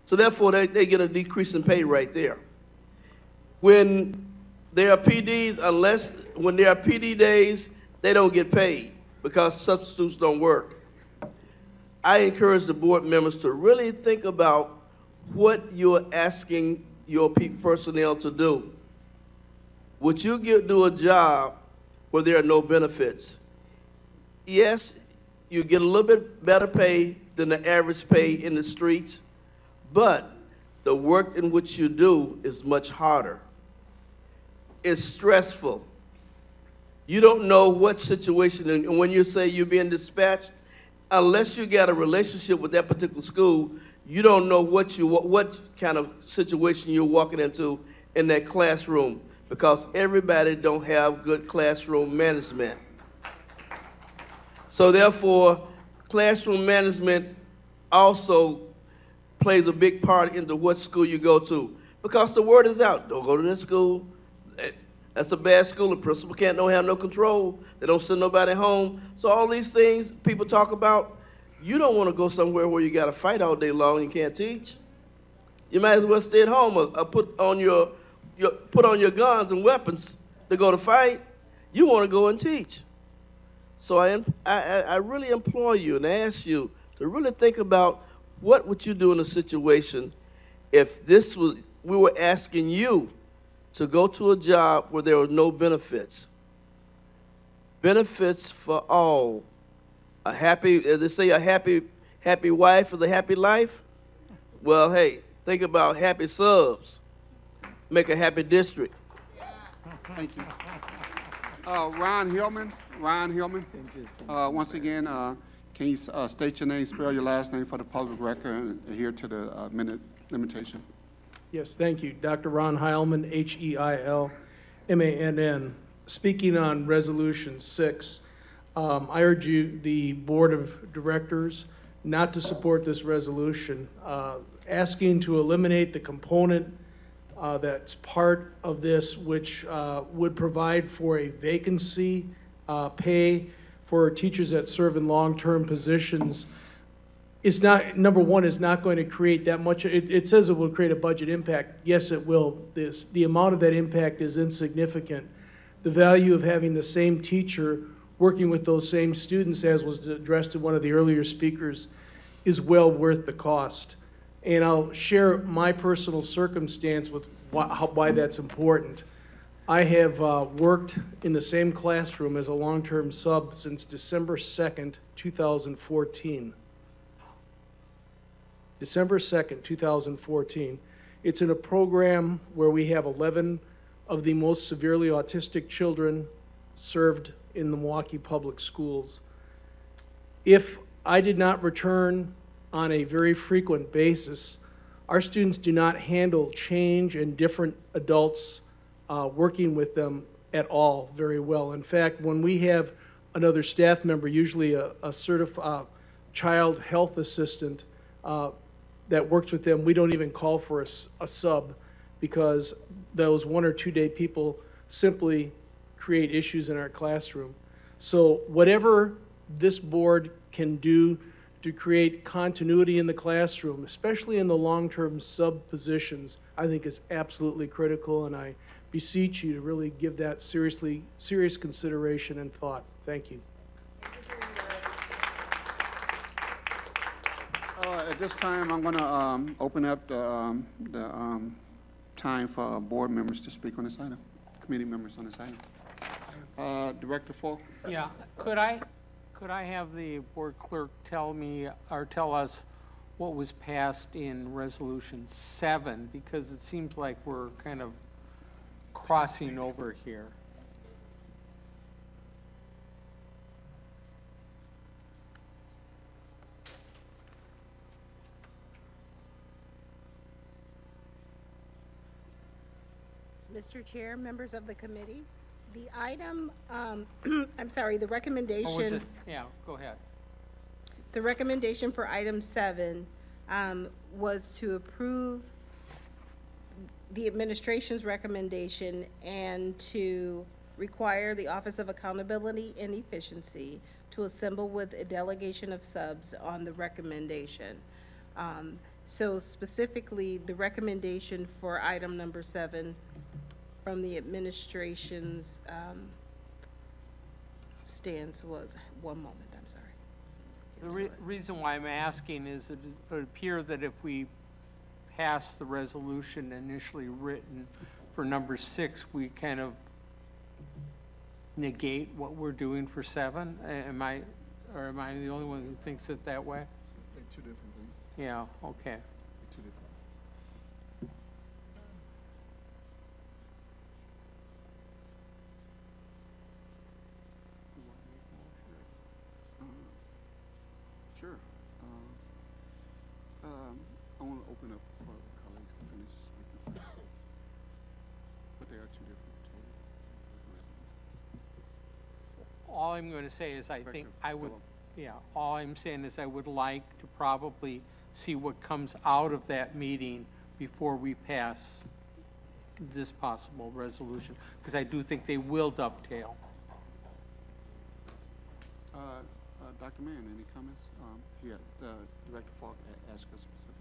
So therefore, they get a decrease in pay right there. When there are PDs, when there are PD days, they don't get paid because substitutes don't work. I encourage the board members to really think about what you're asking your personnel to do. Would you do a job where there are no benefits? Yes, you get a little bit better pay than the average pay in the streets, but the work in which you do is much harder. It's stressful. You don't know what situation, and when you say you're being dispatched, unless you got a relationship with that particular school, you don't know what kind of situation you're walking into in that classroom, because everybody don't have good classroom management. So therefore, classroom management also plays a big part into what school you go to, because the word is out. Don't go to this school. That's a bad school. The principal don't have no control. They don't send nobody home. So all these things people talk about, you don't want to go somewhere where you got to fight all day long and can't teach. You might as well stay at home or put on your guns and weapons to go to fight. You want to go and teach. So I really implore you and ask you to really think about what would you do in a situation if we were asking you to go to a job where there were no benefits. Benefits for all. As they say, a happy wife is a happy life. Well, hey, think about happy subs. Make a happy district. Thank you. Ron Hillman. Once again, can you state your name, spell your last name for the public record, and adhere to the minute limitation? Yes, thank you. Dr. Ron Heilman, Heilmann. Speaking on Resolution 6, I urge you, the Board of Directors, not to support this resolution, asking to eliminate the component that's part of this, which would provide for a vacancy pay for teachers that serve in long-term positions. It's not, number one, is not going to create that much. It says it will create a budget impact. Yes, it will. The amount of that impact is insignificant. The value of having the same teacher working with those same students, as was addressed in one of the earlier speakers, is well worth the cost. And I'll share my personal circumstance with why that's important. I have worked in the same classroom as a long-term sub since December 2nd, 2014. December 2nd, 2014. It's in a program where we have 11 of the most severely autistic children served in the Milwaukee public schools. If I did not return on a very frequent basis, our students do not handle change and different adults working with them at all very well. In fact, when we have another staff member, usually a certified child health assistant, that works with them, we don't even call for a sub, because those 1 or 2 day people simply create issues in our classroom. So whatever this board can do to create continuity in the classroom, especially in the long-term sub positions, I think is absolutely critical, and I beseech you to really give that serious consideration and thought. Thank you. At this time, I'm going to open up the time for board members to speak on this item, committee members on this item. Director Falk? Yeah, could I have the board clerk tell me or tell us what was passed in Resolution 7, because it seems like we're kind of crossing over here. Mr. Chair, members of the committee, the item, I'm sorry, the recommendation. Oh, is it? Yeah, go ahead. The recommendation for item 7 was to approve the administration's recommendation and to require the Office of Accountability and Efficiency to assemble with a delegation of subs on the recommendation. So specifically, the recommendation for item number 7 from the administration's stance was, one moment, I'm sorry. The reason why I'm asking is it would appear that if we pass the resolution initially written for number 6, we kind of negate what we're doing for 7. Am I the only one who thinks it that way? They're two different things. Yeah, okay. They're two different. Sure. I want to open up for colleagues to finish speaking. But they are two different. All I'm going to say is I think Director I would, Phillip. yeah, all I'm saying is I would like to probably see what comes out of that meeting before we pass this possible resolution, because I do think they will dovetail. Dr. Mann, any comments? Director Falk asked a specific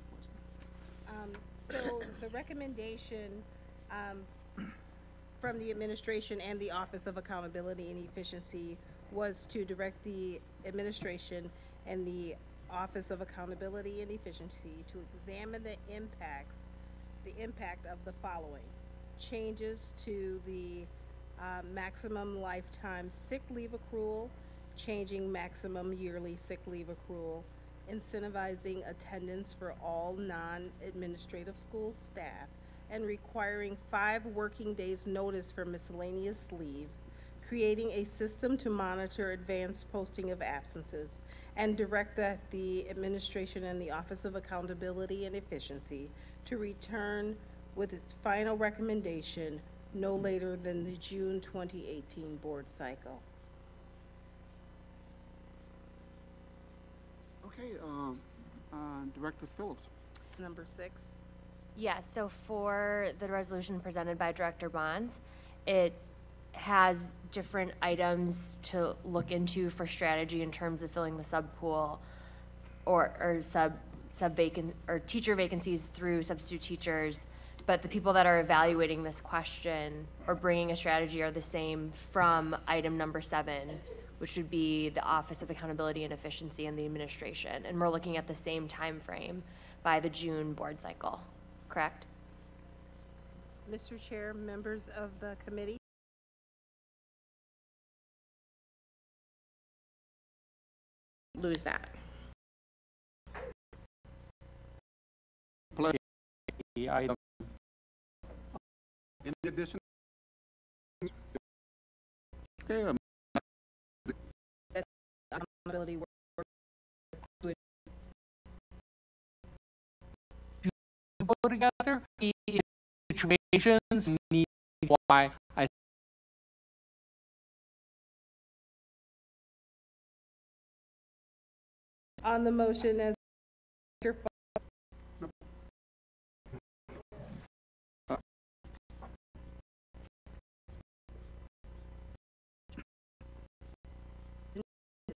question. So the recommendation from the administration and the Office of Accountability and Efficiency was to direct the administration and the Office of Accountability and Efficiency to examine the impact of the following: changes to the maximum lifetime sick leave accrual, changing maximum yearly sick leave accrual, incentivizing attendance for all non-administrative school staff, and requiring 5 working days notice for miscellaneous leave, creating a system to monitor advanced posting of absences, and direct that the administration and the Office of Accountability and Efficiency to return with its final recommendation no later than the June 2018 board cycle. Okay, Director Phillips. Number 6. Yeah, so for the resolution presented by Director Bonds, it has different items to look into for strategy in terms of filling the subpool or teacher vacancies through substitute teachers. But the people that are evaluating this question or bringing a strategy are the same from item number 7, which would be the Office of Accountability and Efficiency and the administration. And we're looking at the same time frame by the June board cycle, correct? Mr. Chair, members of the committee. Lose that. Play. The item. Any addition? Okay, Accountability work. Go together in situations need why I On the motion as Dr.